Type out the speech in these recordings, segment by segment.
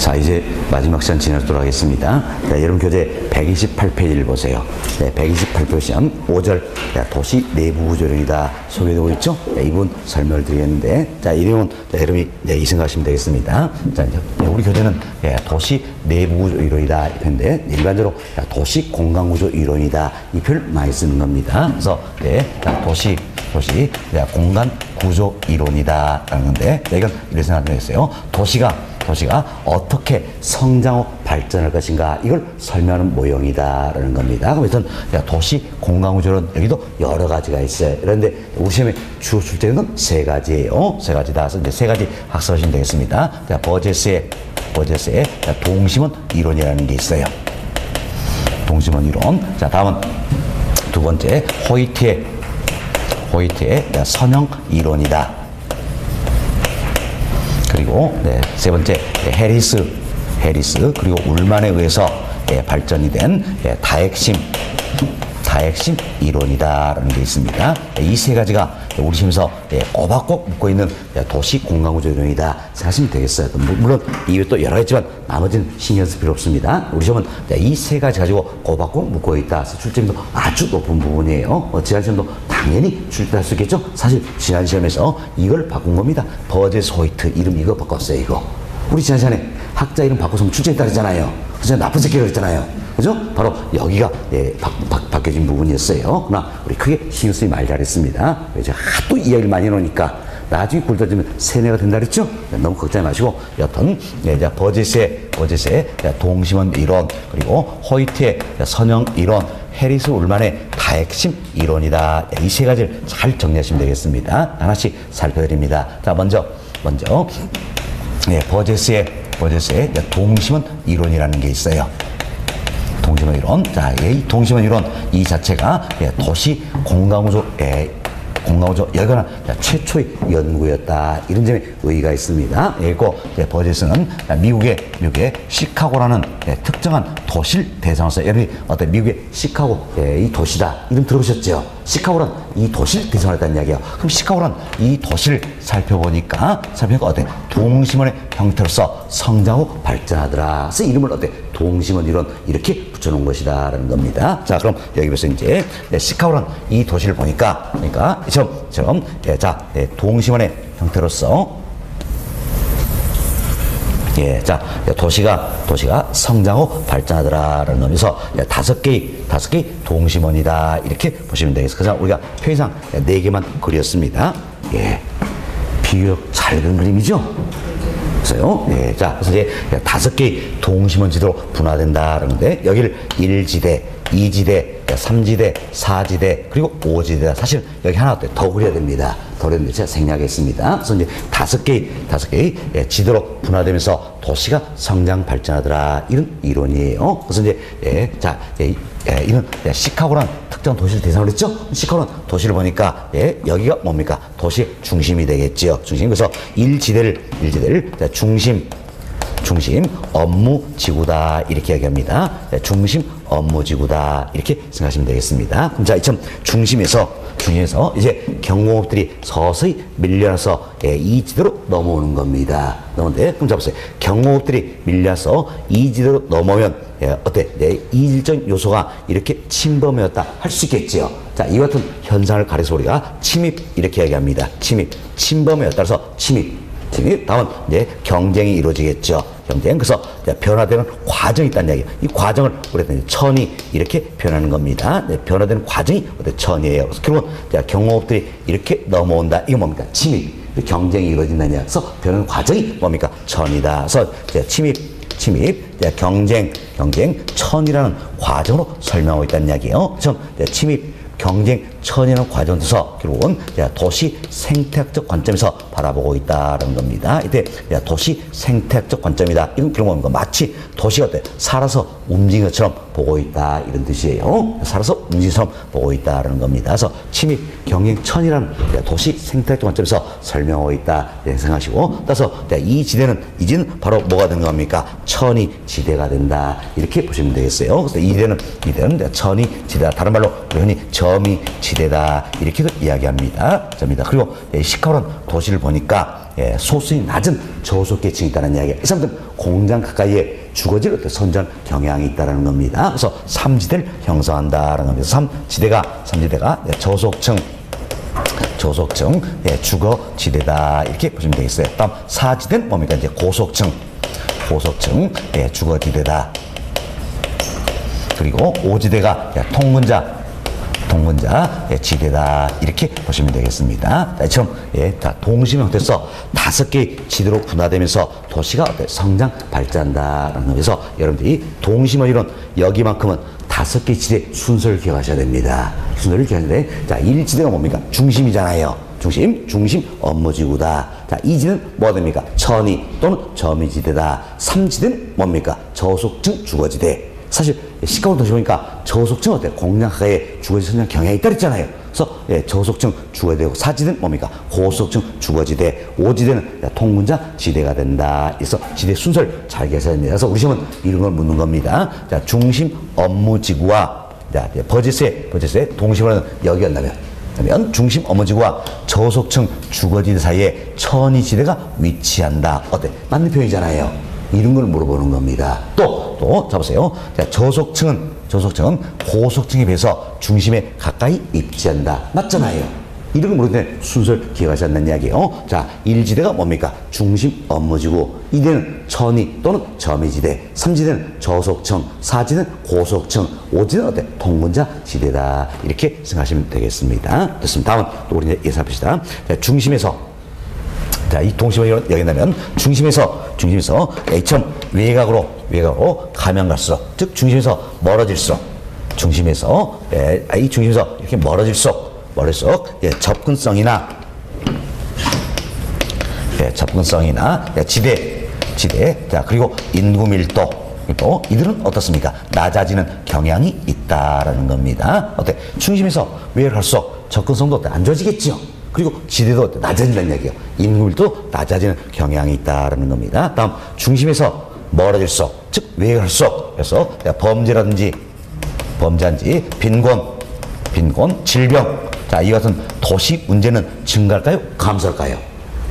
자, 이제 마지막 시간 진행하도록 하겠습니다. 자, 여러분 교재 128페이지를 보세요. 네, 128페이지 시간 5절 도시 내부 구조론이다 소개되고 있죠? 네, 이 부분 설명을 드리겠는데, 자, 이 내용은 여러분이 이 생각하시면 되겠습니다. 자, 이제 우리 교재는 도시 내부 구조 이론이다 이런데, 일반적으로 도시 공간 구조 이론이다 이 표를 많이 쓰는 겁니다. 그래서 도시 공간 구조 이론이다라는 건데, 이건 이렇게 생각하면 되겠어요. 도시가 어떻게 성장 후 발전할 것인가, 이걸 설명하는 모형이다라는 겁니다. 그래서 도시 공간 구조는 여기도 여러 가지가 있어요. 그런데 우리 시험에 주로 출제되는 건 세 가지예요. 세 가지다. 그래서 이제 세 가지 학습하시면 되겠습니다. 자, 버제스의 동심원 이론이라는 게 있어요. 동심원 이론. 자, 다음은 두 번째 호이트의 선형 이론이다. 그리고 세 번째 해리스 그리고 울만에 의해서 발전이 된 다핵심 이론이다라는 게 있습니다. 이 세 가지가 우리 시험에서 꼬박꼬박 묻고 있는 도시 공간구조 이론이다 생각하시면 되겠어요. 물론 이외에 또 여러 가지지만 나머지는 신경 쓸 필요 없습니다. 우리 시험은 이 세 가지 가지고 꼬박꼬박 묻고 있다. 그래서 출제율도 아주 높은 부분이에요. 지난 시험도 당연히 출제할 수 있겠죠. 사실 지난 시험에서 이걸 바꾼 겁니다. 버제스 호이트 이름 이거 바꿨어요. 이거 우리 지난 시간에 학자 이름 바꿔서 출제했다 그랬잖아요. 그래서 나쁜 새끼라 그랬잖아요. 그죠? 바로 여기가 바뀌어진 부분이었어요. 그러나 우리 크게 신경 쓰지 말 잘했습니다. 이제 하도 이야기를 많이 해놓으니까 나중에 굴러지면 세뇌가 된다 그랬죠? 너무 걱정하지 마시고, 여튼 버제스의 동심원 이론, 그리고 호이트의 선형 이론, 해리스 울만의 다핵심 이론이다. 이 세 가지를 잘 정리하시면 되겠습니다. 하나씩 살펴드립니다. 자, 먼저 버제스의 동심원 이론이라는 게 있어요. 동심원 이론. 자, 이 동심원 이론 이 자체가 도시 공간구조 여기는 최초의 연구였다. 이런 점에 의의가 있습니다. 그리고 버제스는 미국의 시카고라는 특정한 도시를 대상으로서, 여러분이 미국의 시카고 이 도시다 이름 들어보셨죠? 시카고란 이 도시를 대상으로 했다는 이야기예요. 그럼 시카고란 이 도시를 살펴보니까 동심원의 형태로서 성장 후 발전하더라. 그래서 이름을 동심원 이론 이렇게 붙여놓은 것이다라는 겁니다. 자, 그럼 여기서 이제 시카고란 이 도시를 보니까, 그러니까 처럼 동심원의 형태로서 도시가 성장 후 발전하더라라는 의미에서 다섯 개의 동심원이다 이렇게 보시면 되겠습니다. 그래서 우리가 표의상 4개만 그렸습니다. 비교적 잘 그린 그림이죠. 그래서요. 그래서 이제 5개의 동심원 지도로 분화된다는데, 여기를 1지대, 2지대, 3지대, 4지대, 그리고 5지대다. 사실 여기 하나 더 그려야 됩니다. 더 그렸는데 제가 생략했습니다. 그래서 이제 5개의 지도로 분화되면서 도시가 성장 발전하더라. 이런 이론이에요. 그래서 이제 이런 시카고란 특정 도시를 대상으로 했죠. 시카고란 도시를 보니까 여기가 뭡니까? 도시의 중심이 되겠죠. 중심. 그래서 1지대를 중심 업무 지구다 이렇게 이야기합니다. 중심 업무 지구다 이렇게 생각하시면 되겠습니다. 그럼 자, 이처럼 중심에서 이제 경공업들이 서서히 밀려나서 이 지대로 넘어오는 겁니다. 그럼 잡으세요. 경공업들이 밀려서 이 지대로 넘어오면 이질적 요소가 이렇게 침범이었다 할 수 있겠지요. 자, 이 같은 현상을 가려서 우리가 침입 이렇게 이야기합니다. 침범이었다. 그래서 침입. 다음은 이제 경쟁이 이루어지겠죠. 그래서 변화되는 과정이 있다는 이야기예요. 이 과정을 우리가 천이 이렇게 표현하는 겁니다. 변화되는 과정이 천이에요. 그래서 결국은 경공업들이 이렇게 넘어온다. 이거 뭡니까? 침입. 경쟁이 이루어진다는 이야기. 그래서 변하는 과정이 뭡니까? 천이다. 그래서 침입, 경쟁, 천이라는 과정으로 설명하고 있다는 이야기예요. 침입, 경쟁, 천이라는 과정에서 결국은 도시 생태학적 관점에서 바라보고 있다는 겁니다. 이때 도시 생태학적 관점이다. 이건 결국은 마치 도시가 살아서 움직이는 것처럼 보고 있다. 이런 뜻이에요. 살아서 움직이는 것처럼 보고 있다는 겁니다. 그래서 침입, 경쟁, 천이라는 도시 생태학적 관점에서 설명하고 있다. 이렇게 생각하시고, 따라서 이 지대는 바로 뭐가 된 겁니까? 천이 지대가 된다. 이렇게 보시면 되겠어요. 그래서 이 지대는 천이 지대다. 다른 말로 흔히 점이 지대다. 이렇게도 이야기합니다. 그리고 시카고란 도시를 보니까 소수이 낮은 저소계층이 있다는 이야기예요. 이 사람들은 공장 가까이에 주거지를 어떤 선전 경향이 있다는 겁니다. 그래서 삼지대를 형성한다는 겁니다. 삼지대가 저속층 주거지대다 이렇게 보시면 되겠어요. 다음 사지대는 뭡니까? 이제 고속층 주거지대다. 그리고 오지대가 통근자 지대다 이렇게 보시면 되겠습니다. 이처럼 동심 형태에서 5개의 지대로 분화되면서 도시가 성장 발전한다는 거에서 여러분들이 동심의 이론 여기만큼은 5개의 지대 순서를 기억하셔야 됩니다. 순서를 기억하는데 자 1지대가 뭡니까? 중심이잖아요. 중심 업무지구다. 자 2지대는 뭐가 됩니까? 천이 또는 점이지대다. 3지대는 뭡니까? 저속층 주거지대. 사실 시카고 도시 보니까 저속층 어때요? 공장 가까이에 주거지 선정 경향이 있다 그랬잖아요. 그래서 저속층 주거지대고 4지대는 뭡니까? 고속층 주거지대, 5지대는 통근자 지대가 된다. 그래서 지대 순서를 잘 기억하셔야 됩니다. 그래서 우리 시험은 이런 걸 묻는 겁니다. 자, 중심 업무지구와 버제스의 동심으로는 여기였다면 중심 업무지구와 저속층 주거지대 사이에 천이지대가 위치한다. 어때? 맞는 표현이잖아요. 이런 걸 물어보는 겁니다. 또 잡으세요. 자, 저속층은 고속층에 비해서 중심에 가까이 입지한다. 맞잖아요. 이런 걸 물을 때 순서를 기억하지 않는 이야기예요. 자, 1지대가 뭡니까? 중심 업무지구. 2지대는 천이 또는 점이지대. 3지대는 저속층. 4지대는 고속층. 5지대는 어때? 통근자 지대다. 이렇게 생각하시면 되겠습니다. 됐습니다. 다음 또 우리 이제 예상합시다. 자, 중심에서 자, 이 동심을 여긴다면 중심에서 A처럼 외곽으로 가면 갈수록, 즉 중심에서 멀어질수록 이렇게 멀어질수록 접근성이나 지대 자 그리고 인구 밀도 이들은 어떻습니까? 낮아지는 경향이 있다라는 겁니다. 어때? 중심에서 외곽으로 갈수록 접근성도 안 좋아지겠죠. 그리고 지대도 낮아진다는 얘기예요. 인구밀도 낮아지는 경향이 있다는 겁니다. 다음 중심에서 멀어질수록, 즉 외곽할수록, 그래서 범죄한지 빈곤, 질병, 자 이 같은 도시 문제는 증가할까요? 감소할까요?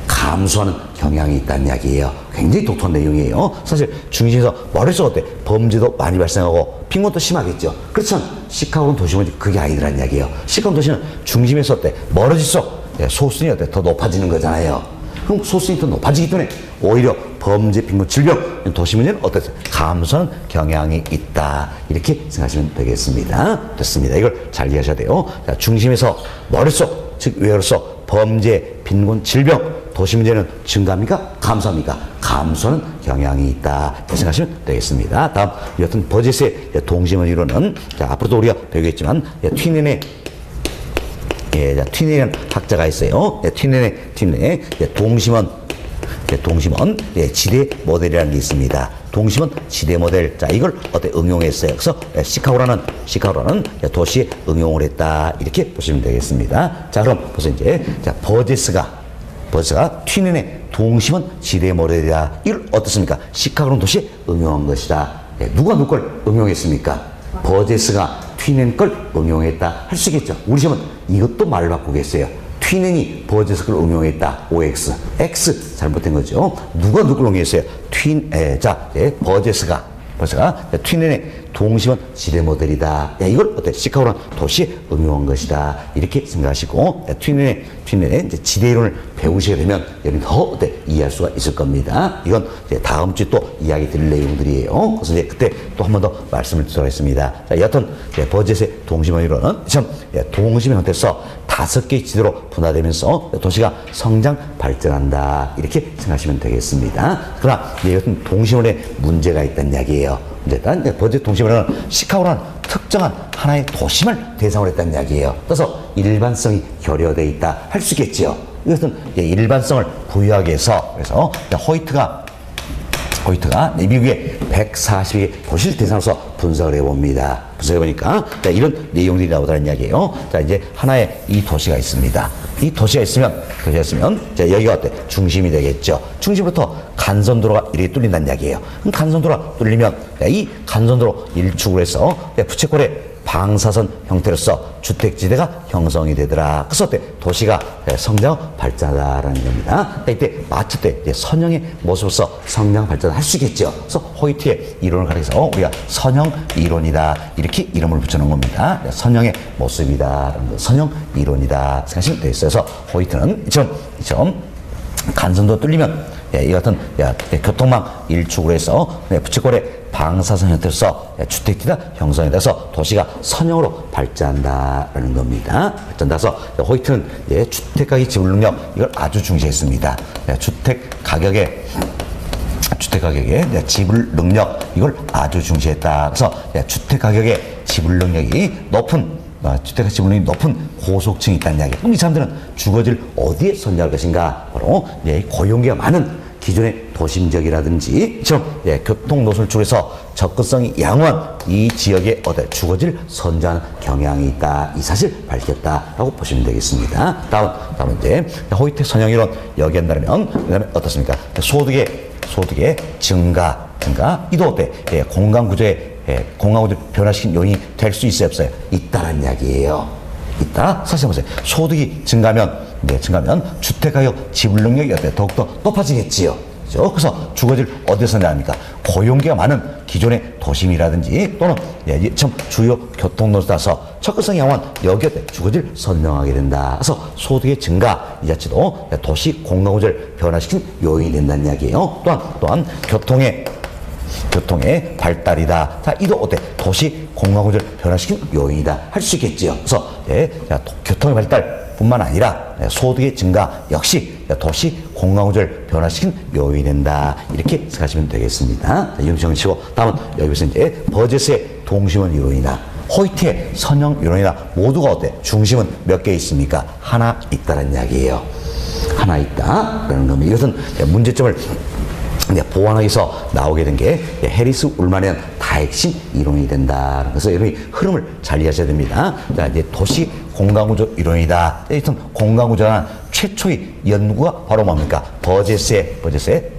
감소하는 경향이 있다는 이야기예요. 굉장히 독특한 내용이에요. 사실 중심에서 멀어질수록 어때? 범죄도 많이 발생하고 빈곤도 심하겠죠. 그렇지만 시카고는 도시는 그게 아니라는 이야기예요. 시카고 도시는 중심에서 어때? 멀어질수록 소수인이 어때? 더 높아지는 거잖아요. 그럼 소수인이 더 높아지기 때문에 오히려 범죄, 빈곤, 질병, 도시 문제는 어떻게 감소하는 경향이 있다. 이렇게 생각하시면 되겠습니다. 됐습니다. 이걸 잘 이해하셔야 돼요. 자, 중심에서 멀을수록, 즉 외로서 범죄, 빈곤, 질병, 도시 문제는 증가합니까? 감소합니까? 감소하는 경향이 있다. 이렇게 생각하시면 되겠습니다. 다음, 여튼 버제스의 동심을 이루는, 자, 앞으로도 우리가 배우겠지만, 튀넨의 튀넨이라는 학자가 있어요. 튀넨의 동심원 지대 모델이라는 게 있습니다. 동심원 지대 모델. 자, 이걸 응용했어요. 그래서 시카고라는 도시에 응용을 했다. 이렇게 보시면 되겠습니다. 자, 그럼 보세요. 이제 버제스가 튀넨의 동심원 지대 모델이다. 이걸 어떻습니까? 시카고라는 도시에 응용한 것이다. 누가 누굴 응용했습니까? 버제스가 튀넨 걸 응용했다 할 수 있겠죠. 우리 시험은 이것도 말을 바꾸겠어요. 튀넨이 버제스 걸 응용했다. OX. X 잘못된 거죠. 누가 누굴 응용했어요? 버제스가 튀넨의 동심원 지대 모델이다. 이걸 어때? 시카고라는 도시에 응용한 것이다. 이렇게 생각하시고 튀넨의 이제 지대 이론을 배우시게 되면 여러분 더 어때? 이해할 수가 있을 겁니다. 이건 이제 다음 주에 또 이야기 드릴 내용들이에요. 그래서 이제 그때 또 한 번 더 말씀을 드리도록 하겠습니다. 자, 여튼 버제스의 동심원 이론은 참 동심의 형태에서 5개의 지대로 분화되면서 도시가 성장 발전한다. 이렇게 생각하시면 되겠습니다. 그러나 여튼 동심원에 문제가 있다는 이야기예요. 일단 버제스 동심원은 시카고라는 특정한 하나의 도심을 대상으로 했다는 이야기예요. 그래서 일반성이 결여되어 있다 할 수 있겠지요. 이것은 일반성을 부여하기 위해서 그래서 호이트가 미국의 140개 도시를 대상으로서 분석을 해봅니다. 분석해보니까 이런 내용들이 나오다는 이야기예요. 자, 이제 하나의 이 도시가 있습니다. 이 도시가 있으면 자, 여기가 어때? 중심이 되겠죠. 중심부터 간선도로가 이렇게 뚫린다는 이야기예요. 그럼 간선도로가 뚫리면 이 간선도로 일축을 해서 부채꼴에 방사선 형태로서 주택지대가 형성이 되더라. 그래서 어때? 도시가 성장 발전하다라는 겁니다. 이때 마치 때 선형의 모습으로서 성장 발전할 수 있겠죠. 그래서 호이트의 이론을 가리켜서 우리가 선형 이론이다 이렇게 이름을 붙여놓은 겁니다. 선형의 모습이다. 선형 이론이다 생각하시면 되겠어요. 그래서 호이트는 이처럼 간선도 뚫리면 이 같은 교통망 일축으로 해서 부채꼴에 방사선 형태로서 주택지가 형성이 돼서 도시가 선형으로 발전한다라는 겁니다. 발전돼서 호이트는 주택가격 지불 능력 이걸 아주 중시했습니다. 주택 가격의 지불 능력 이걸 아주 중시했다. 그래서 주택 가격의 지불 능력이 높은 주택가 지불률이 높은 고속층이 있다는 이야기. 그럼 이 사람들은 주거지를 어디에 선정할 것인가? 바로 고용기가 많은 기존의 도심지역이라든지 교통 노선을 줄여서 접근성이 양호한 이 지역에 주거지를 선정하는 경향이 있다. 이 사실 밝혔다라고 보시면 되겠습니다. 다음은 이제 호이트 선형 이론 여기에 한다면 그다음에 어떻습니까? 소득의 증가 이도 어때? 공간 구조를 변화시킨 요인이 될 수 있어요, 없어요? 있다는 이야기예요. 있다. 사실 보세요. 소득이 증가하면 주택가격 지불 능력이 더욱더 높아지겠지요. 그렇죠? 그래서 주거지를 어디서 내합니까? 고용기가 많은 기존의 도심이라든지 또는 주요 교통노선에 따라서 접근성이 양호한 여기에 주거지를 선정하게 된다. 그래서 소득의 증가 이 자체도 도시 공간구조를 변화시킨 요인이 된다는 이야기예요. 또한 교통의 발달이다. 자, 이도 어때? 도시 공간구조를 변화시킨 요인이다. 할 수 있겠지요. 그래서 교통의 발달뿐만 아니라 소득의 증가 역시 도시 공간구조를 변화시킨 요인이 된다. 이렇게 생각하시면 되겠습니다. 이런 정치고 다음은 여기서 이제 버제스의 동심원 이론이나 호이트의 선형 이론이나 모두가 어때? 중심은 몇 개 있습니까? 하나 있다는 이야기예요. 하나 있다라는 겁니다. 이것은 문제점을 보완하기 위해서 나오게 된 게 해리스 울만의 다핵심 이론이 된다. 그래서 여러분이 흐름을 잘 이해하셔야 됩니다. 자, 이제 도시 공간구조 이론이다. 일단 공간구조란 최초의 연구가 바로 뭡니까? 버제스의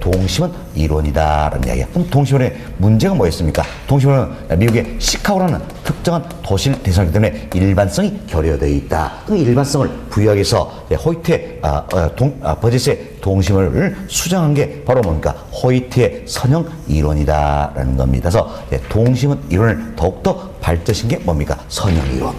동심원 이론이다라는 이야기야. 그럼 동심원의 문제가 뭐였습니까? 동심원은 미국의 시카고라는 특정한 도시를 대상하기 때문에 일반성이 결여되어 있다. 그 일반성을 부여하기 위해서 호이트의 버제스의 동심원을 수정한 게 바로 뭡니까? 호이트의 선형 이론이다라는 겁니다. 그래서 동심원 이론을 더욱더 발전시킨 게 뭡니까? 선형 이론.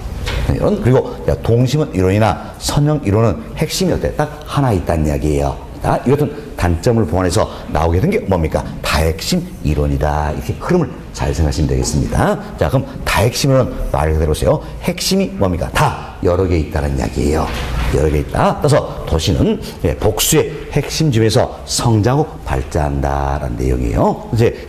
그리고 동심원 이론이나 선형 이론은 핵심이 어때? 딱 하나 있다는 이야기예요. 이것은 단점을 보완해서 나오게 된 게 뭡니까? 다핵심 이론이다. 이렇게 흐름을 잘 생각하시면 되겠습니다. 자, 그럼 다핵심 이론 말 그대로세요. 핵심이 뭡니까? 다 여러 개 있다는 이야기예요. 여러 개 있다. 그래서 도시는 복수의 핵심 지역에서 성장하고 발전한다라는 내용이에요. 이제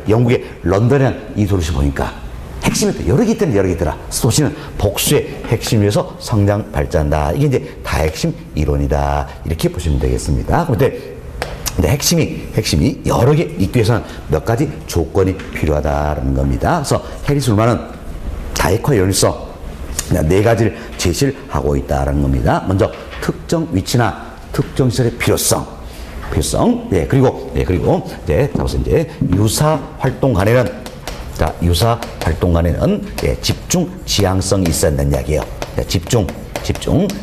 영국의 런던이라는 이 도시 보니까 핵심이 여러 개 있더라, 여러 개 있더라. 도시는 복수의 핵심 위에서 성장, 발전한다. 이게 이제 다핵심 이론이다. 이렇게 보시면 되겠습니다. 그런데 핵심이 여러 개 있기 위해서는 몇 가지 조건이 필요하다는 겁니다. 그래서 해리스 울만은 다핵화 이론에서 네 가지를 제시를 하고 있다는 겁니다. 먼저 특정 위치나 특정 시설의 필요성. 그리고 이제 유사 활동 간에는 집중 지향성이 있어야 된다는 이야기예요. 집중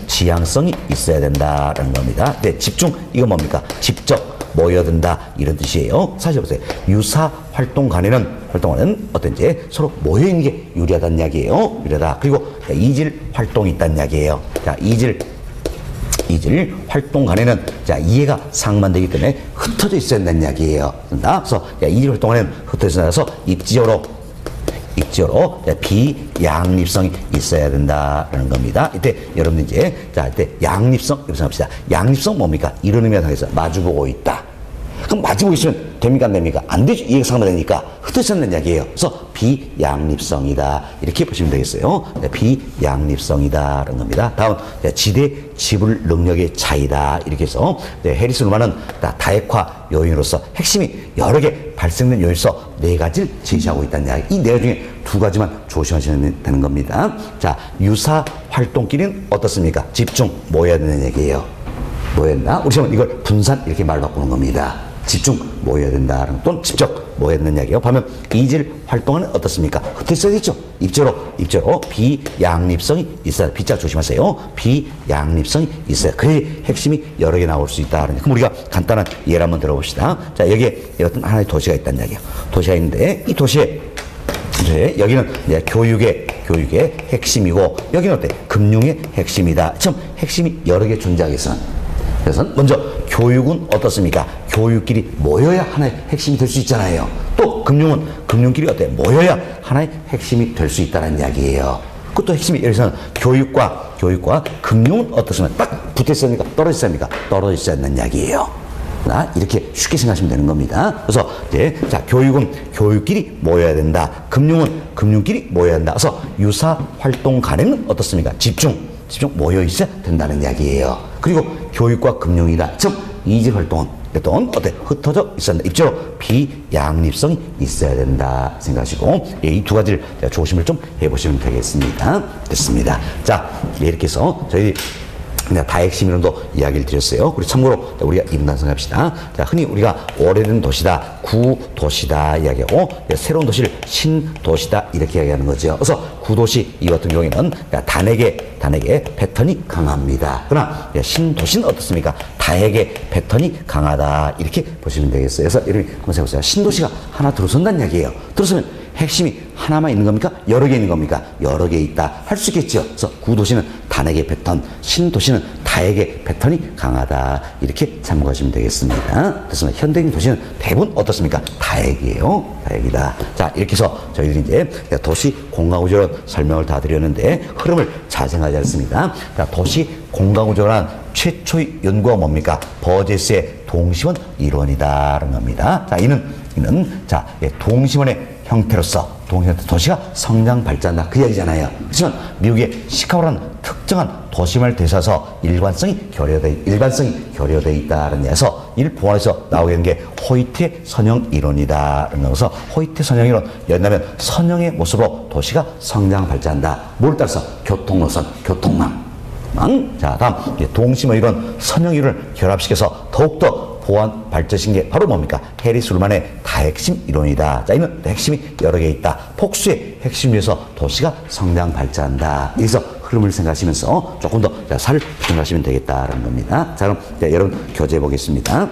지향성이 있어야 된다는 겁니다. 집중 이거 뭡니까? 직접 모여든다 이런 뜻이에요. 사실 보세요. 유사 활동 간에는 어떤지 서로 모여 있는 게 유리하다는 이야기예요. 유리하다. 그리고 이질 활동이 있다는 이야기예요. 자, 이질 활동 간에는 이해가 상반되기 때문에 흩어져 있어야 된다는 이야기예요. 그래서 이질 활동 간에는 흩어져 있어서 입지어로 비양립성이 있어야 된다라는 겁니다. 이때 여러분들 이때 양립성 이렇게 생각합시다. 양립성 뭡니까? 이런 의미가 당해서 마주보고 있다. 그럼 마주보고 있으면 됩니까? 안 됩니까? 안 되죠. 이해가 상반되니까 흩어져 있는 이야기예요. 그래서 비양립성이다. 이렇게 보시면 되겠어요. 비양립성이다라는 겁니다. 다음 지대 지불 능력의 차이다. 이렇게 해서 해리스 울만은 다핵화 요인으로서 핵심이 여러 개 발생된 요인에서 네 가지를 제시하고 있다는 이야기. 이 네 가지 중에 두 가지만 조심하시면 되는 겁니다. 자, 유사 활동끼리는 어떻습니까? 집중 모여야 되는 얘기예요. 모였나? 우리 지금 이걸 분산 이렇게 말로 바꾸는 겁니다. 집중 모여야 된다. 또는 직접 모여야 된다는 이야기예요. 반면 이질 활동은 어떻습니까? 흩어 있어야 되죠. 입조로 비양립성이 있어야 돼. B자 조심하세요. 비양립성이 있어야 그래 핵심이 여러 개 나올 수 있다. 그럼 우리가 간단한 예를 한번 들어봅시다. 자, 여기에 어떤 하나의 도시가 있다는 이야기예요. 도시가 있는데 이 도시에 여기는 이제 교육의 핵심이고 여기는 어때? 금융의 핵심이다. 참 핵심이 여러 개 존재하겠어. 그래서 먼저 교육은 어떻습니까? 교육끼리 모여야 하나의 핵심이 될 수 있잖아요. 또 금융은 금융끼리 어때? 모여야 하나의 핵심이 될 수 있다는 이야기예요. 그것도 핵심이 예를 들어서 교육과 금융은 어떻습니까? 딱 붙어 있습니까? 떨어져 있습니까? 떨어져 있어야 한다는 이야기예요. 이렇게 쉽게 생각하시면 되는 겁니다. 그래서 이제 자 교육은 교육끼리 모여야 된다. 금융은 금융끼리 모여야 한다. 그래서 유사 활동 간에는 어떻습니까? 집중 모여 있어야 된다는 이야기예요. 그리고 교육과 금융이다. 즉 이질 활동은 또는 어때? 흩어져 있어야 된다. 입조로 비양립성이 있어야 된다 생각하시고 이 두 가지를 조심을 좀 해보시면 되겠습니다. 됐습니다. 자 이렇게 해서 저희 다핵심 이론도 이야기를 드렸어요. 그리고 참고로 우리가 이분단성 합시다. 자, 흔히 우리가 오래된 도시다, 구도시다 이야기하고 새로운 도시를 신도시다 이렇게 이야기하는 거죠. 그래서 구도시 이 같은 경우에는 단에게 패턴이 강합니다. 그러나 신도시는 어떻습니까? 다에게 패턴이 강하다 이렇게 보시면 되겠어요. 그래서 여러분 한번 해보세요. 신도시가 하나 들어선다는 이야기예요. 들어서면 핵심이 하나만 있는 겁니까? 여러 개 있는 겁니까? 여러 개 있다 할 수 있겠죠. 그래서 구도시는 단에게 패턴, 신도시는 다에게 패턴이 강하다 이렇게 참고하시면 되겠습니다. 그래서 현대인 도시는 대부분 어떻습니까? 다액이에요. 다액이다. 자 이렇게 해서 저희들이 이제 도시 공간구조론 설명을 다 드렸는데 흐름을 잘 생각하지 않습니다. 자, 도시 공간구조란 최초의 연구가 뭡니까? 버제스의 동심원 이론이다라는 겁니다. 자 이는 자 동심원의 형태로서 도시가 성장 발전한다 그 이야기잖아요. 그렇지만 미국의 시카고라는 특정한 도심을 대사서 일관성이 결여되어 있다는 데서 이를 보완해서 나오게 된 게 호이트의 선형 이론이다. 그래서 호이트 선형 이론 연다면 선형의 모습으로 도시가 성장 발전한다. 뭘 따라서 교통노선, 교통망. 자 다음 동심의 이론, 선형 이론을 결합시켜서 더욱더 보완 발전신 게 바로 뭡니까? 해리스 룰만의 다핵심 이론이다. 자, 이는 핵심이 여러 개 있다. 폭수의 핵심에서 도시가 성장 발전한다. 여기서 흐름을 생각하시면서 조금 더 살을 부정하시면 되겠다라는 겁니다. 자, 그럼 여러분 교재 보겠습니다.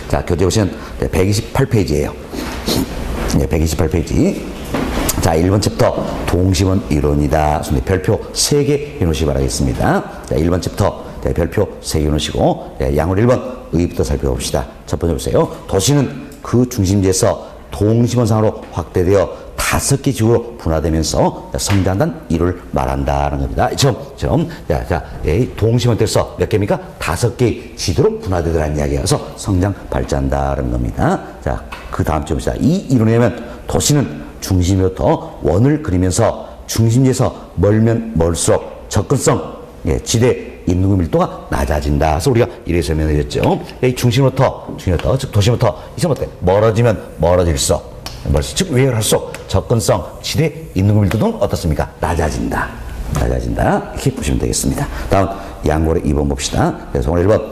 자, 교재 보시면 128페이지예요. 128페이지. 자, 1번 챕터 동심원 이론이다. 별표 3개 해놓으시기 바라겠습니다. 자, 1번 챕터 별표 3개 해놓으시고 양으로 1번 의부터 살펴봅시다. 첫 번째 보세요. 도시는 그 중심지에서 동심원상으로 확대되어 5개 지구로 분화되면서 성장한다는 이유를 말한다는 겁니다. 처럼 동심원에서 몇 개입니까? 5개의 지도로 분화되더라는 이야기예요. 그래서 성장 발전한다는 겁니다. 자, 그 다음 점 봅시다. 이 이론에 의하면 도시는 중심으로부터 원을 그리면서 중심지에서 멀면 멀수록 접근성, 지대 인구 밀도가 낮아진다. 그래서 우리가 이렇게 설명해 드렸죠. 이 중심부터 즉 도시부터 이제 어때? 멀어지면 멀어질수록 즉 외열할수록 접근성, 지대 인구 밀도는 어떻습니까? 낮아진다. 이렇게 보시면 되겠습니다. 다음 양고래 2번 봅시다. 그래서 오늘 1번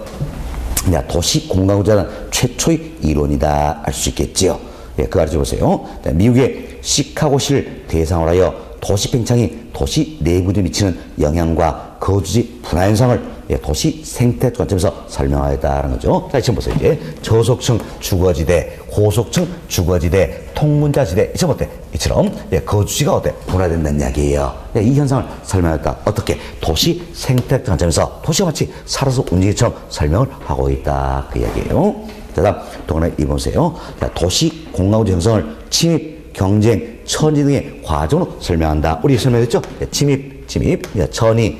도시 공간구조는 최초의 이론이다 알 수 있겠지요. 그거 가르쳐 보세요. 미국의 시카고시를 대상으로 하여 도시 팽창이 도시 내부에 미치는 영향과 거주지 분화 현상을 도시 생태 관점에서 설명하였다는 거죠. 자, 지금 보세요. 이제 저속층 주거지대, 고속층 주거지대, 통문자지대 이처럼 어때? 이처럼 거주지가 어때? 분화된다는 이야기예요. 이 현상을 설명했다. 어떻게? 도시 생태 관점에서 도시가 마치 살아서 움직이처럼 설명을 하고 있다. 그 이야기예요. 자, 다음 동안에 이보세요. 도시 공간구조 형성을 침입, 경쟁, 천이 등의 과정으로 설명한다. 우리 설명했죠? 침입, 천이,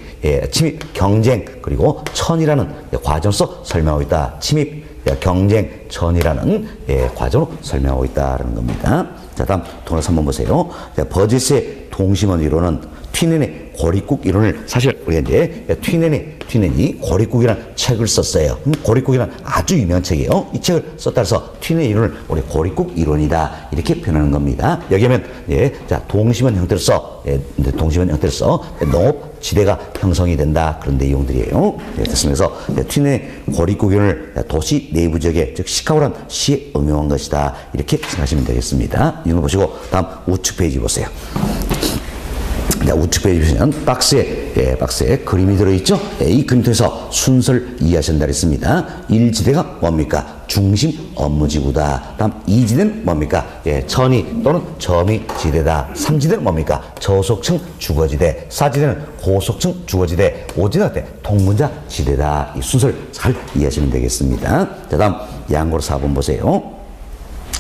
침입, 경쟁, 그리고 천이라는 과정으로서 설명하고 있다. 침입, 경쟁, 천이라는 과정으로 설명하고 있다는 겁니다. 자, 다음 동화 3번 보세요. 버지스의 동심원 이론은 튀는의 고립국 이론을 사실 우리가 이제 튀넨이 고립국이라는 책을 썼어요. 고립국이란 아주 유명한 책이에요. 이 책을 썼다 해서 튀넨 이론을 우리 고립국 이론이다 이렇게 표현하는 겁니다. 여기에는 예, 자 동심원 형태로서 동심원 형태로서 농업 지대가 형성이 된다 그런 내용들이에요. 예, 됐습니다. 그래서 튀넨의 고립국 이론을 도시 내부 지역에 즉 시카고란 시에 응용한 것이다 이렇게 생각하시면 되겠습니다. 이거 보시고 다음 우측 페이지 보세요. 자, 우측 페이지 보시면 박스에 그림이 들어있죠? 이 그림 통해서 순서를 이해하신다 했습니다. 1지대가 뭡니까? 중심 업무지구다. 다음 2지대는 뭡니까? 예, 천이 또는 점이 지대다. 3지대는 뭡니까? 저속층 주거지대. 4지대는 고속층 주거지대. 5지대는 통문자 지대다. 이 순서를 잘 이해하시면 되겠습니다. 자, 다음 양고로 4번 보세요.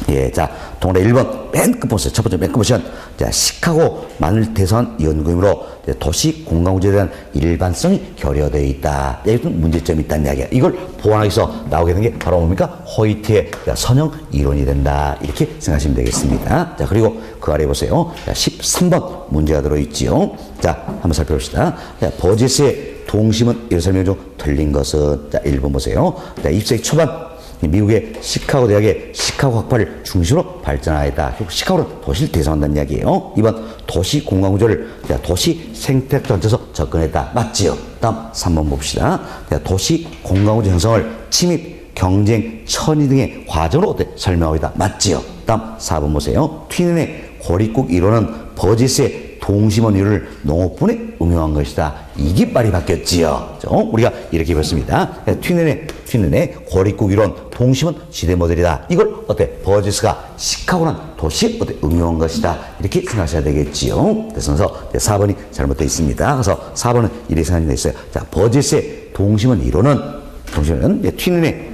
예, 자, 동그라 1번 맨 끝 보세요. 첫 번째 맨 끝 보시면 자, 시카고 마늘 대선 연구임으로 도시 공간구조에 대한 일반성이 결여되어 있다. 이것은 문제점이 있다는 이야기야. 이걸 보완하기위해서 나오게 된 게 바로 뭡니까? 호이트의 선형 이론이 된다. 이렇게 생각하시면 되겠습니다. 자, 그리고 그 아래 보세요. 자, 13번 문제가 들어있지요. 자, 한번 살펴봅시다. 자, 버제스의 동심은 이런 설명 중 틀린 것은 자, 1번 보세요. 자, 20세기 초반 미국의 시카고 대학의 시카고 학파를 중심으로 발전하였다. 시카고는 도시를 대성한다는 이야기예요. 2번 도시 공간구조를 도시 생태 전체에서 접근했다. 맞지요? 다음 3번 봅시다. 도시 공간구조 형성을 침입, 경쟁, 천위 등의 과정으로 설명하고 있다. 맞지요? 다음 4번 보세요. 튀넨의 고립국 이론은 버지스의 동심원 이론을 농업분에 응용한 것이다. 이게 말이 바뀌었지요. 우리가 이렇게 배웠습니다. 튀넨의 고립국 이론, 동심원 지대 모델이다. 이걸 버지스가 시카고란 도시에 응용한 것이다. 이렇게 생각하셔야 되겠지요. 그래서 4번이 잘못되어 있습니다. 그래서 4번은 이렇게 생각되어 있어요. 자, 버지스의 동심원 이론은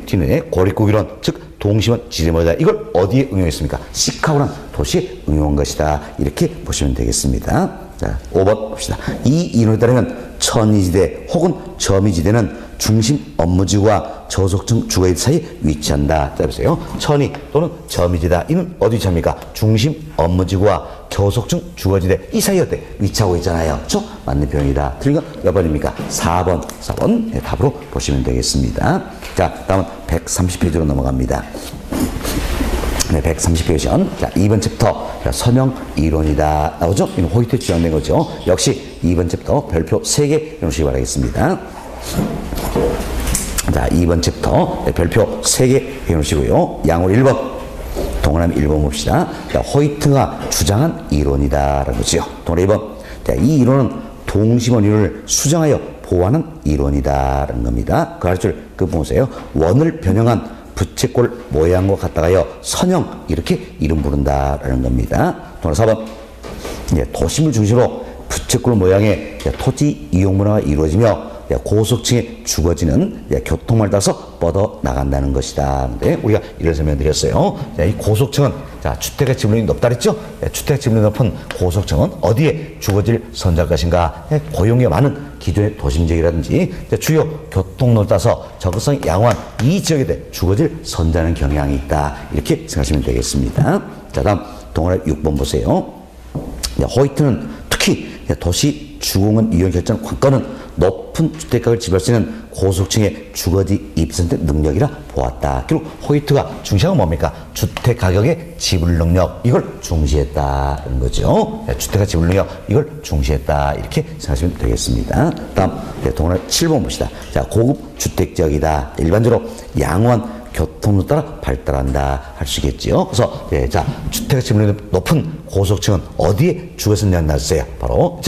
튀넨의 고립국 이론, 즉 동심원 지대 모델이다. 이걸 어디에 응용했습니까? 시카고란 도시에 응용한 것이다. 이렇게 보시면 되겠습니다. 자, 5번 봅시다. 이 이론에 따르면 천이지대 혹은 점이지대는 중심 업무지구와 저속층 주거지 사이에 위치한다. 자, 보세요. 천이 또는 점이지다. 이는 어디 위치합니까? 중심 업무지구와 저속층 주거지대 이 사이에 위치하고 있잖아요. 그렇죠? 맞는 표현이다. 틀린 건 몇 번입니까? 4번 네, 답으로 보시면 되겠습니다. 자, 다음은 130페이지로 넘어갑니다. 네, 130페이지. 자, 2번 챕터 선형 이론이다. 나오죠? 이건 호이트에 주장된 거죠. 역시 2번 챕터 별표 3개 해놓으시기 바라겠습니다. 자, 2번 챕터 별표 3개 해놓으시고요. 양호 1번, 동그라미 1번 봅시다. 자, 호이트가 주장한 이론이다. 라는 거죠. 동그라미 2번. 자, 이 이론은 동심원 이론을 수정하여 보완한 이론이다. 라는 겁니다. 그 아래줄 그 보세요. 원을 변형한 부채꼴 모양과 같다가요 선형 이렇게 이름 부른다라는 겁니다. 또 4번 도심을 중심으로 부채꼴 모양의 토지 이용 문화가 이루어지며 고속층의 주거지는 교통망을 따라서 뻗어 나간다는 것이다. 근데 우리가 이런 설명드렸어요. 이 고속층은 주택의 지분율이 높다 그랬죠? 주택 지분율이 높은 고속층은 어디에 주거지를 선정할 것인가? 고용이 많은 기존의 도심 지역이라든지 주요 교통로를 따라서 접근성이 양호한 이 지역에 주거지를 선정하는 경향이 있다. 이렇게 생각하시면 되겠습니다. 자, 다음 동그라미 6번 보세요. 호이트는 특히 도시 주공은 이용 결정 관건은 높은 주택가격을 지불할 수 있는 고속층의 주거지 입지선택 능력이라 보았다. 그리고 호이트가 중시한 건 뭡니까? 주택가격의 지불 능력 이걸 중시했다는 거죠. 주택가 지불 능력 이걸 중시했다. 이렇게 생각하시면 되겠습니다. 다음 동그라미 7번 봅시다. 자, 고급 주택지역이다. 일반적으로 양호한 교통로 따라 발달한다 할 수 있겠지요. 그래서 자, 주택 지분율이 높은 고속층은 어디에 주거지를 나왔어요? 바로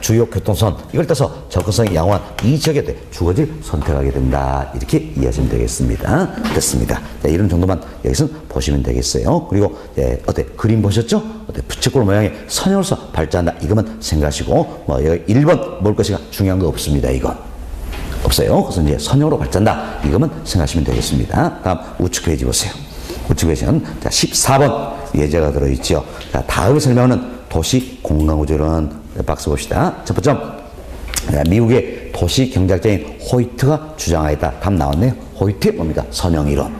주요 교통선 이걸 따서 접근성이 양호한 이 지역에 주거지를 선택하게 된다. 이렇게 이해하시면 되겠습니다. 됐습니다. 자, 이런 정도만 여기서 보시면 되겠어요. 그리고 그림 보셨죠? 부채꼴 모양의 선형으로서 발전한다. 이것만 생각하시고 여기 1번 뭘 것이가 중요한 거 없습니다. 이건. 없어요. 그래서 이제 선형으로 발전한다. 이것만 생각하시면 되겠습니다. 다음 우측 페이지 보세요. 우측 페이지는 자, 14번 예제가 들어있죠. 자, 다음에 설명하는 도시 공간구조는 박스 봅시다. 첫 번째, 미국의 도시 경제학자인 호이트가 주장하였다. 답 나왔네요. 호이트의 뭡니까? 선형 이론.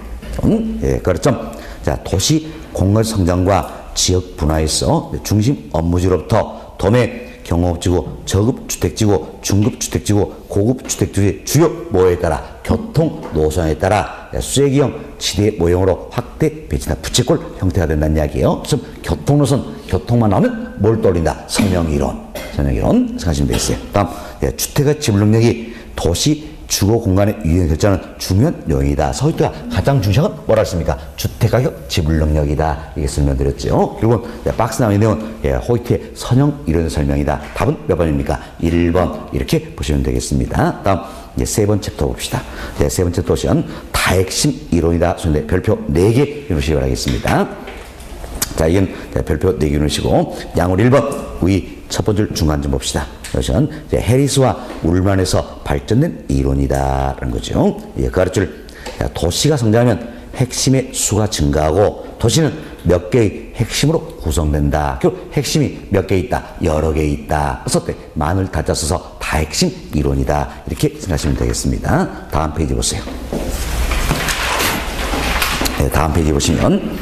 예, 그렇죠. 자, 도시 공간 성장과 지역 분화에서 중심 업무지로부터 도매 경업지구, 저급주택지구, 중급주택지구, 고급주택지구의 주요 모형에 따라 교통 노선에 따라 쐐기형 지대 모형으로 확대 배치나 부채꼴 형태가 된다는 이야기예요. 그래서 교통노선, 교통만 나오면 뭘 떠올린다? 설명이론 생각하시면 되겠어요. 다음, 주택의 지불 능력이 도시 주거 공간의 유형 결정하는 중요한 요인이다. 서울대가 가장 중요한 건 뭐라 했습니까? 주택가격 지불 능력이다. 이게 설명드렸죠. 그리고 박스 나와 있는 내용은 호이트의 선형 이론의 설명이다. 답은 몇 번입니까? 1번 이렇게 보시면 되겠습니다. 다음 세 번째부터 봅시다. 세 번째 도시는 다핵심 이론이다. 그런데 별표 4개 이루시기 바라겠습니다. 자, 이건 별표 4개 이루시고 양으로 1번 위 첫 번째 중간 좀 봅시다. 이것은 해리스와 울만에서 발전된 이론이다라는 거죠. 그 가르칠 도시가 성장하면 핵심의 수가 증가하고 도시는 몇 개의 핵심으로 구성된다. 그 핵심이 몇 개 있다? 여러 개 있다. 썼대. 많을 다자 써서 다핵심 이론이다. 이렇게 생각하시면 되겠습니다. 다음 페이지 보세요. 다음 페이지 보시면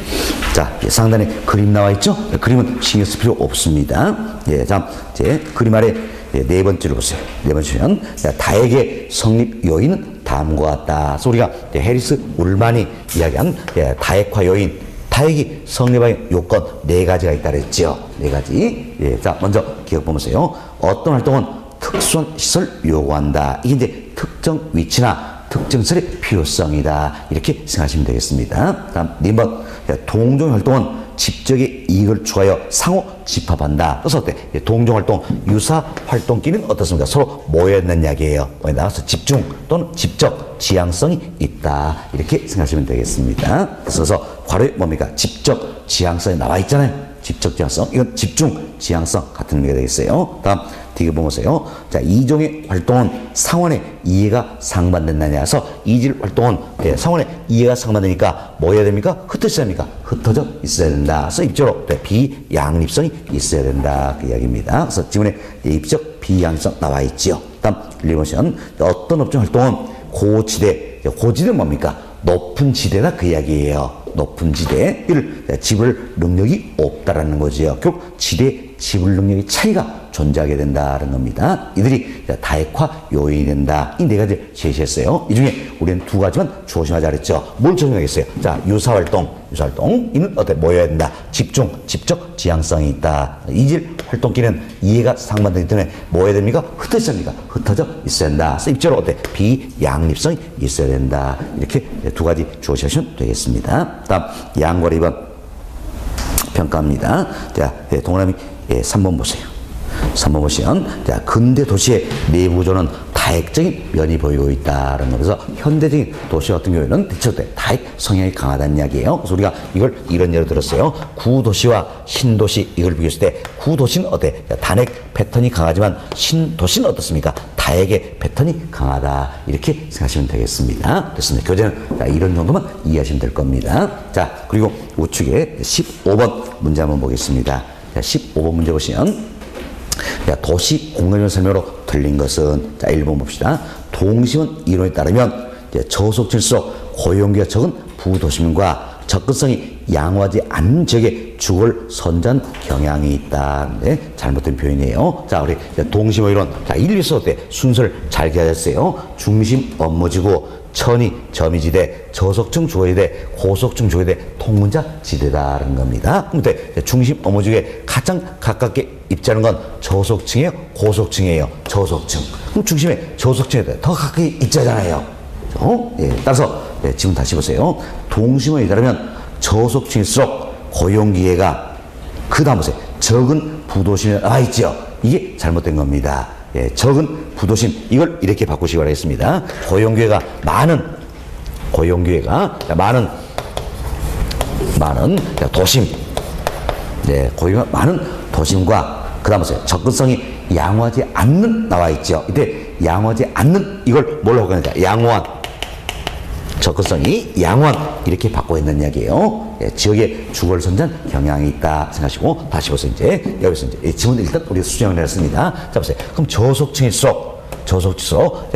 자, 상단에 그림 나와 있죠? 그림은 신경 쓸 필요 없습니다. 자, 이제 그림 아래 네 번째로 보세요. 네 번째는 다액의 성립 요인은 다음과 같다. 그래서 우리가 해리스 울만이 이야기한 다액화 요인, 다액이 성립의 요건 4가지가 있다 그랬죠. 4가지. 자, 먼저 기억 보면서요. 어떤 활동은 특수한 시설 요구한다. 이게 이제 특정 위치나 특정 시설의 필요성이다. 이렇게 생각하시면 되겠습니다. 다음 2번 동종 활동은 집적의 이익을 추가하여 상호 집합한다. 그래서 어때? 동종 활동, 유사 활동끼리는 어떻습니까? 서로 모여있는 이야기예요. 나가서 집중 또는 집적 지향성이 있다. 이렇게 생각하시면 되겠습니다. 그래서 괄호에 뭡니까? 집적 지향성이 나와 있잖아요. 집적 지향성. 이건 집중 지향성 같은 의미가 되겠어요. 다음 뒤에 보세요. 자, 이종의 활동은 상원의 이해가 상반된다냐 해서 이질 활동은 상원의 이해가 상반되니까 뭐 해야 됩니까? 흩어져야 됩니까? 흩어져 있어야 된다. 그래서 입조로 비양립성이 있어야 된다. 그 이야기입니다. 그래서 지문에 입적 비양립성 나와 있지요. 다음 1번은 어떤 업종 활동은 고지대. 고지대는 뭡니까? 높은 지대다 그 이야기예요. 높은 지대, 이를 지불 능력이 없다라는 거지요. 결국 지대 지불 능력의 차이가 존재하게 된다는 겁니다. 이들이 다액화 요인이 된다. 이 4가지를 제시했어요. 이 중에 우리는 2가지만 조심하자 그랬죠. 뭘 조심하겠어요? 자, 유사활동. 이는 어때? 모여야 된다. 집중, 집적 지향성이 있다. 이질 활동끼리는 이해가 상반되기 때문에 뭐 해야 됩니까? 흩어져 됩니까? 흩어져 있어야 된다. 그래서 입자로 어때? 비양립성이 있어야 된다. 이렇게 2가지 조심하시면 되겠습니다. 다음, 양과 2번 평가합니다. 자, 동그라미 3번 보세요. 3번 보시면 자, 근대 도시의 내부 구조는 다액적인 면이 보이고 있다는 거. 그래서 현대적인 도시 같은 경우에는 대체로 다액 성향이 강하다는 이야기예요. 그래서 우리가 이걸 이런 예를 들었어요. 구도시와 신도시 이걸 비교했을 때 구도시는 어때? 단액 패턴이 강하지만 신도시는 어떻습니까? 다액의 패턴이 강하다. 이렇게 생각하시면 되겠습니다. 됐습니다. 교재는 자, 이런 정도만 이해하시면 될 겁니다. 자, 그리고 우측에 15번 문제 한번 보겠습니다. 자, 15번 문제 보시면 도시 공간이론 설명으로 틀린 것은 자 1번 봅시다. 동심원 이론에 따르면 저속질수록 고용기가 적은 부도심과 접근성이 양호하지 않는 지역에 주거를 선전 경향이 있다. 네, 잘못된 표현이에요. 자, 우리 동심원 이론 자 1, 2서 어때? 순서를 잘 기억하셨어요. 중심 업무지구, 천이 점이지대, 저속층 주거지대, 고속층 주거지대, 통문자 지대다라는 겁니다. 근데 중심 업무지구에 가장 가깝게 입지하는 건 저속층이에요? 고속층이에요? 저속층. 그럼 중심에 저속층에 더 가까이 입지하잖아요. 따라서 지금 다시 보세요. 동심원에 따르면 저속층일수록 고용기회가 그 다음 보세요. 적은 부도심에 나와 있죠. 이게 잘못된 겁니다. 적은 부도심 이걸 이렇게 바꾸시기 바라겠습니다. 고용기회가 많은 도심, 고용기회가 많은 도심과 그 다음 보세요. 접근성이 양호하지 않는 나와 있죠. 이때 양호하지 않는 이걸 뭘로 바꾸느냐? 양호한. 접근성이 양호한 이렇게 바꿔 있는 이야기예요. 지역에 주거를 선전 경향이 있다 생각하시고 다시 보세요. 이제 여기서 이제 지문 일단 우리가 수정을 했습니다. 자 보세요. 그럼 저속층일수록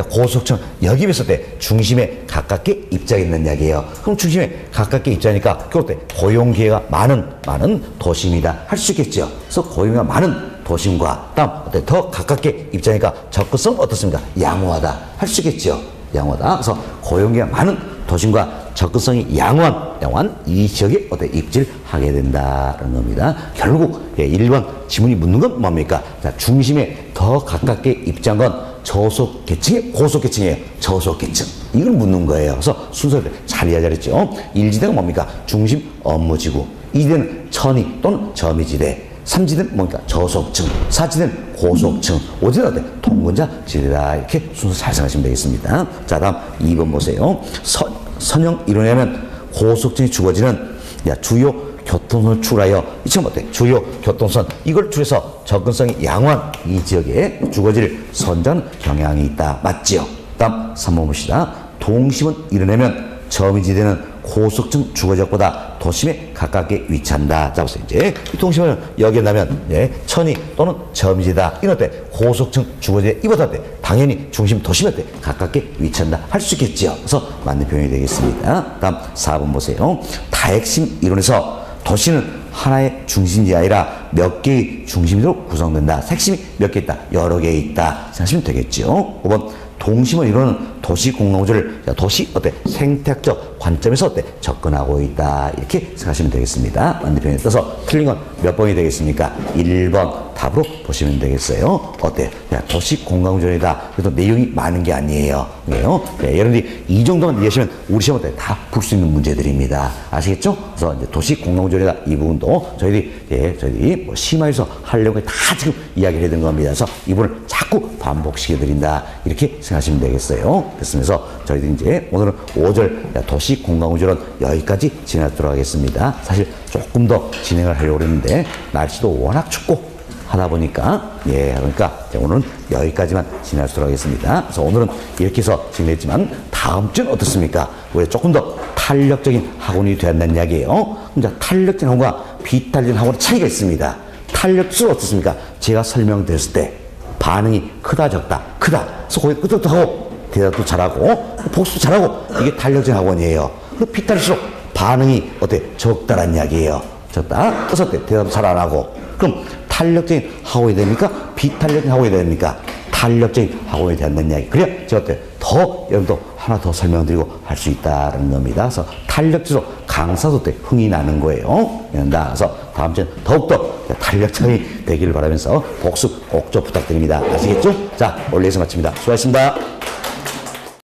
고속층 여기 비했을 때 중심에 가깝게 입지하게 있는 이야기예요. 그럼 중심에 가깝게 입지하니까 그럴 때 고용 기회가 많은 도심이다 할 수 있겠죠. 그래서 고용기가 많은 도심과 다음 어때? 더 가깝게 입장이니까 접근성 어떻습니까? 양호하다 할 수 있겠죠. 양호하다. 그래서 고용기가 많은 도심과 접근성이 양호한 이 지역에 어때? 입지를 하게 된다는 겁니다. 결국 1번 지문이 묻는 건 뭡니까? 자, 중심에 더 가깝게 입지한 건 저소계층이에요? 고소계층이에요? 저소계층. 이걸 묻는 거예요. 그래서 순서를 잘 이해하자 그랬죠. 1지대가 뭡니까? 중심 업무지구. 2지대는 천이 또는 점이지대. 3지대는 뭡니까? 저속층. 4지대는 고속층. 5지대는 어때? 통근자 지대다. 이렇게 순서 잘 생각하시면 되겠습니다. 자, 다음 2번 보세요. 선형 이론에는 고속층이 주어지는 주요 교통선을 추가하여 이 지금 어때? 주요 교통선 이걸 줄여서 접근성이 양호한 이 지역에 주어질 선전 경향이 있다. 맞지요? 다음 3번 봅시다. 동심은 이뤄내면 점이지대는 고속층 주거지역보다 도심에 가깝게 위치한다. 자, 보세요. 이제 이 동심을 여긴다면 천이 또는 점이지다. 이런 어때? 고속층 주거지에 이보다 어때? 당연히 중심 도심에 어때? 가깝게 위치한다. 할 수 있겠지요. 그래서 맞는 표현이 되겠습니다. 다음 4번 보세요. 다핵심 이론에서 도시는 하나의 중심이 아니라 몇 개의 중심으로 구성된다. 핵심이 몇 개 있다? 여러 개 있다. 생각하시면 되겠죠. 5번 동심을 이루는 도시 공동구조를 도시 어때? 생태학적 관점에서 어때? 접근하고 있다. 이렇게 생각하시면 되겠습니다. 반대편에 떠서 틀린 건 몇 번이 되겠습니까? 1번 답으로 보시면 되겠어요. 어때? 도시 공간구조이다. 그래도 내용이 많은 게 아니에요. 여러분들이 이 정도만 이해하시면 우리 시험 때 다 풀 수 있는 문제들입니다. 아시겠죠? 그래서 이제 도시 공간구조이다. 이 부분도 저희들이 뭐 심화해서 하려고 다 지금 이야기를 해야 되는 겁니다. 그래서 이 부분을 자꾸 반복시켜드린다. 이렇게 생각하시면 되겠어요. 그래서 저희들이 이제 오늘은 5절 도시 공간구조론 여기까지 진행하도록 하겠습니다. 사실 조금 더 진행을 하려고 했는데 날씨도 워낙 춥고 하다 보니까 그러니까 오늘은 여기까지만 진행하도록 하겠습니다. 그래서 오늘은 이렇게 해서 진행했지만 다음 주는 어떻습니까? 왜 조금 더 탄력적인 학원이 되었다는 이야기예요. 이제 탄력적인 학원과 비탄력적인 학원의 차이가 있습니다. 탄력적으로 어떻습니까? 제가 설명드렸을 때 반응이 크다 적다 크다 그래서 거기 끄덕도 하고 대답도 잘하고 복수도 잘하고 이게 탄력적인 학원이에요. 그리고 비탄력수록 반응이 어때? 적다란 이야기예요. 적다. 그래서 어때? 대답도 잘 안 하고. 그럼 탄력적인 학원이 됩니까? 비탄력적인 학원이 됩니까? 탄력적인 학원이 된다는 이야기. 그래야 제가 어때? 더 여러분도 하나 더 설명드리고 할 수 있다는 겁니다. 그래서 탄력적으로 강사도 때 흥이 나는 거예요. 그래서 다음 주엔 더욱더 탄력적이 되기를 바라면서 복습 꼭 좀 부탁드립니다. 아시겠죠? 자, 오늘 예선 마칩니다. 수고하셨습니다.